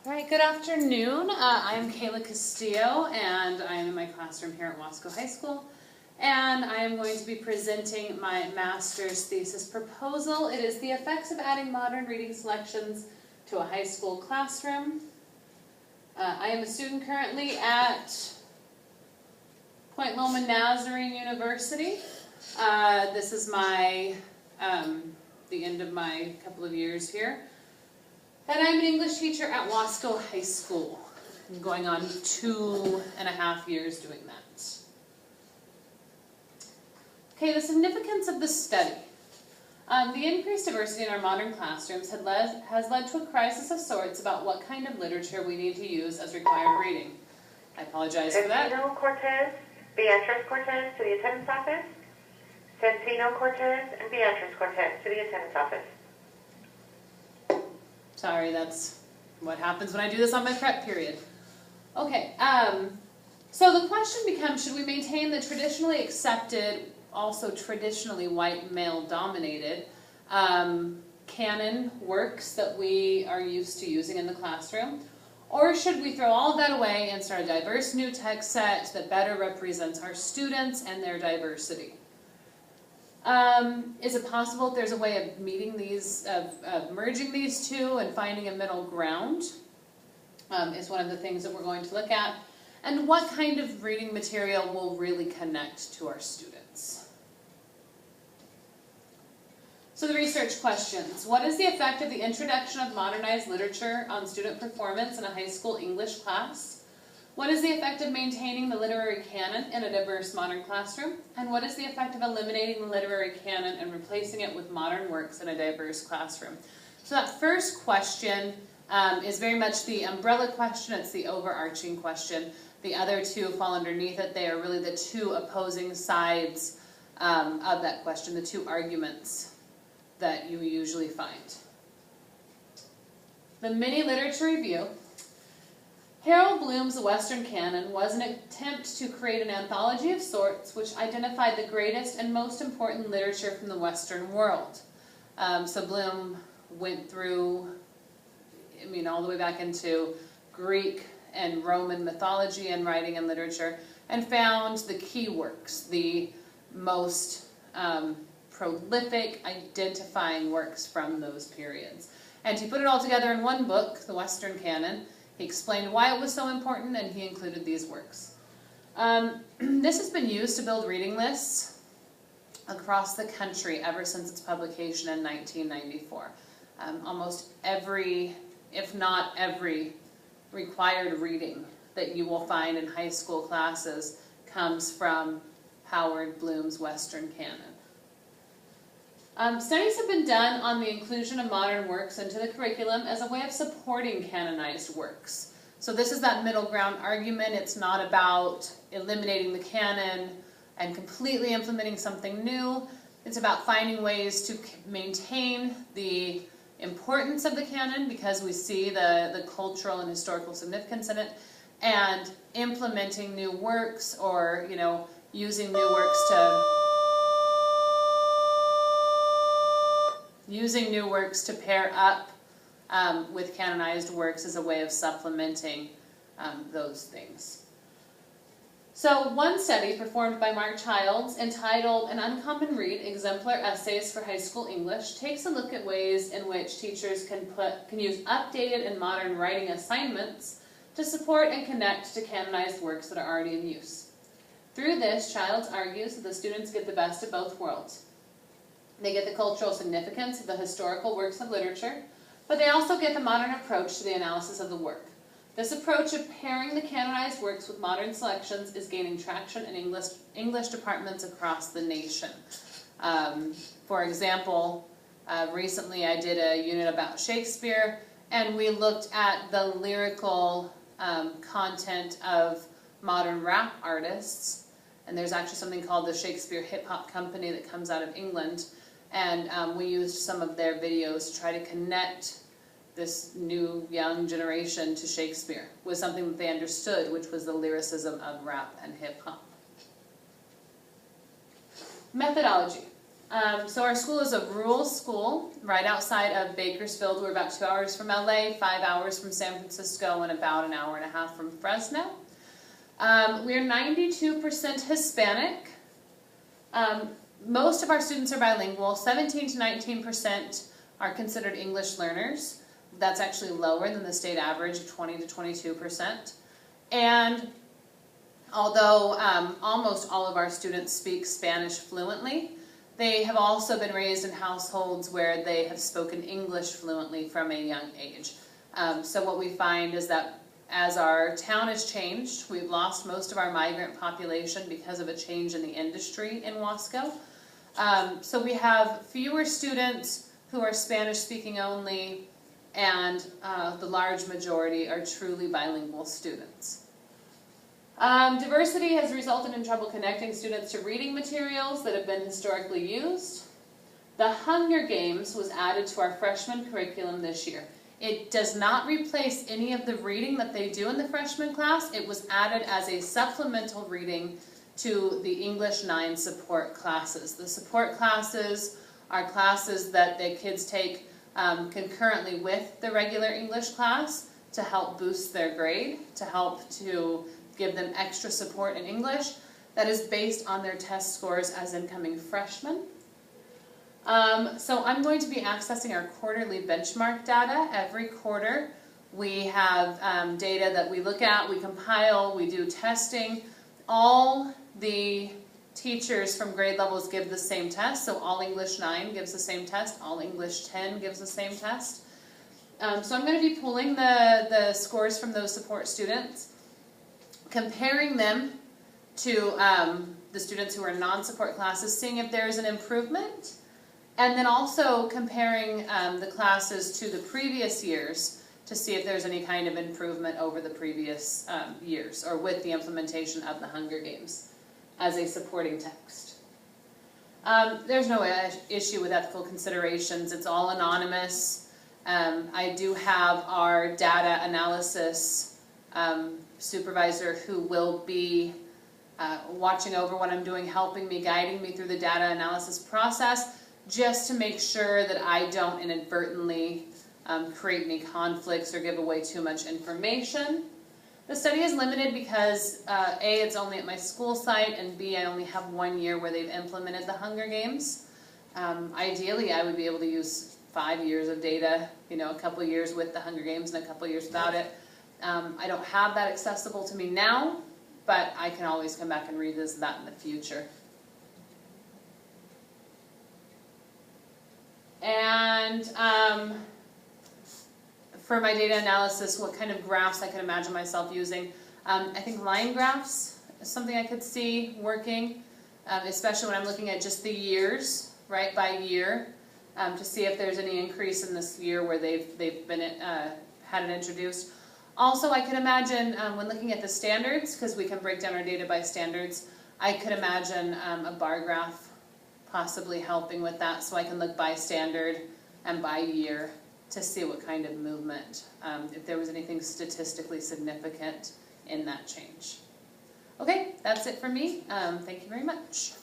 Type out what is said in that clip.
All right, good afternoon. I'm Kayla Castillo, and I am in my classroom here at Wasco High School. And I am going to be presenting my master's thesis proposal. It is the effects of adding modern reading selections to a high school classroom. I am a student currently at Point Loma Nazarene University. This is my the end of my couple of years here. And I'm an English teacher at Wasco High School. I'm going on 2.5 years doing that. Okay, the significance of the study. The increased diversity in our modern classrooms has led to a crisis of sorts about what kind of literature we need to use as required reading. I apologize for that. Centino Cortez, Beatrice Cortez to the attendance office. Centino Cortez and Beatrice Cortez to the attendance office. Sorry, that's what happens when I do this on my prep period. Okay, so the question becomes, should we maintain the traditionally accepted, also traditionally white male-dominated canon works that we are used to using in the classroom? Or should we throw all of that away and start a diverse new text set that better represents our students and their diversity? Is it possible that there's a way of meeting these, of merging these two and finding a middle ground? Is one of the things that we're going to look at. And what kind of reading material will really connect to our students? So the research questions. What is the effect of the introduction of modernized literature on student performance in a high school English class? What is the effect of maintaining the literary canon in a diverse modern classroom? And what is the effect of eliminating the literary canon and replacing it with modern works in a diverse classroom? So that first question is very much the umbrella question. It's the overarching question. The other two fall underneath it. They are really the two opposing sides of that question, the two arguments that you usually find. The mini literature review. Harold Bloom's The Western Canon was an attempt to create an anthology of sorts which identified the greatest and most important literature from the Western world. So Bloom went through, all the way back into Greek and Roman mythology and writing and literature, and found the key works, the most prolific, identifying works from those periods. And he put it all together in one book, The Western Canon. He explained why it was so important, and he included these works. This has been used to build reading lists across the country ever since its publication in 1994. Almost every, if not every, required reading that you will find in high school classes comes from Howard Bloom's Western Canon. Studies have been done on the inclusion of modern works into the curriculum as a way of supporting canonized works. So this is that middle ground argument. It's not about eliminating the canon and completely implementing something new. It's about finding ways to maintain the importance of the canon because we see the cultural and historical significance in it, and implementing new works, or using new works to pair up with canonized works as a way of supplementing those things. So one study performed by Mark Childs, entitled An Uncommon Read, Exemplar Essays for High School English, takes a look at ways in which teachers can use updated and modern writing assignments to support and connect to canonized works that are already in use. Through this, Childs argues that the students get the best of both worlds. They get the cultural significance of the historical works of literature, but they also get the modern approach to the analysis of the work. This approach of pairing the canonized works with modern selections is gaining traction in English departments across the nation. For example, recently I did a unit about Shakespeare, and we looked at the lyrical content of modern rap artists. And there's actually something called the Shakespeare Hip Hop Company that comes out of England. And we used some of their videos to try to connect this new young generation to Shakespeare with something that they understood, which was the lyricism of rap and hip hop. Methodology. So our school is a rural school right outside of Bakersfield. We're about 2 hours from LA, 5 hours from San Francisco, and about an hour and a half from Fresno. We're 92% Hispanic. Most of our students are bilingual. 17 to 19% are considered English learners. That's actually lower than the state average of 20 to 22%. And although almost all of our students speak Spanish fluently, they have also been raised in households where they have spoken English fluently from a young age. So what we find is that as our town has changed, we've lost most of our migrant population because of a change in the industry in Wasco. So we have fewer students who are Spanish speaking only, and the large majority are truly bilingual students. Diversity has resulted in trouble connecting students to reading materials that have been historically used. The Hunger Games was added to our freshman curriculum this year. It does not replace any of the reading that they do in the freshman class. It was added as a supplemental reading to the English 9 support classes. The support classes are classes that the kids take concurrently with the regular English class to help boost their grade, to help to give them extra support in English. That is based on their test scores as incoming freshmen. So I'm going to be accessing our quarterly benchmark data. Every quarter we have data that we look at, we compile, we do testing. All the teachers from grade levels give the same test, so all English 9 gives the same test, all English 10 gives the same test. So I'm going to be pulling the scores from those support students, comparing them to the students who are in non-support classes, seeing if there's an improvement, and then also comparing the classes to the previous years to see if there's any kind of improvement over the previous years, or with the implementation of the Hunger Games as a supporting text. There's no issue with ethical considerations. It's all anonymous. I do have our data analysis supervisor who will be watching over what I'm doing, helping me, guiding me through the data analysis process, just to make sure that I don't inadvertently create any conflicts or give away too much information. The study is limited because A, it's only at my school site, and B, I only have 1 year where they've implemented the Hunger Games. Ideally, I would be able to use 5 years of data, a couple years with the Hunger Games and a couple years without it. I don't have that accessible to me now, but I can always come back and revisit that in the future. And for my data analysis, what kind of graphs I could imagine myself using. I think line graphs is something I could see working, especially when I'm looking at just the years, right, by year, to see if there's any increase in this year where they've been had it introduced. Also, I could imagine when looking at the standards, because we can break down our data by standards, I could imagine a bar graph possibly helping with that, so I can look by standard and by year to see what kind of movement, if there was anything statistically significant in that change. Okay, that's it for me. Thank you very much.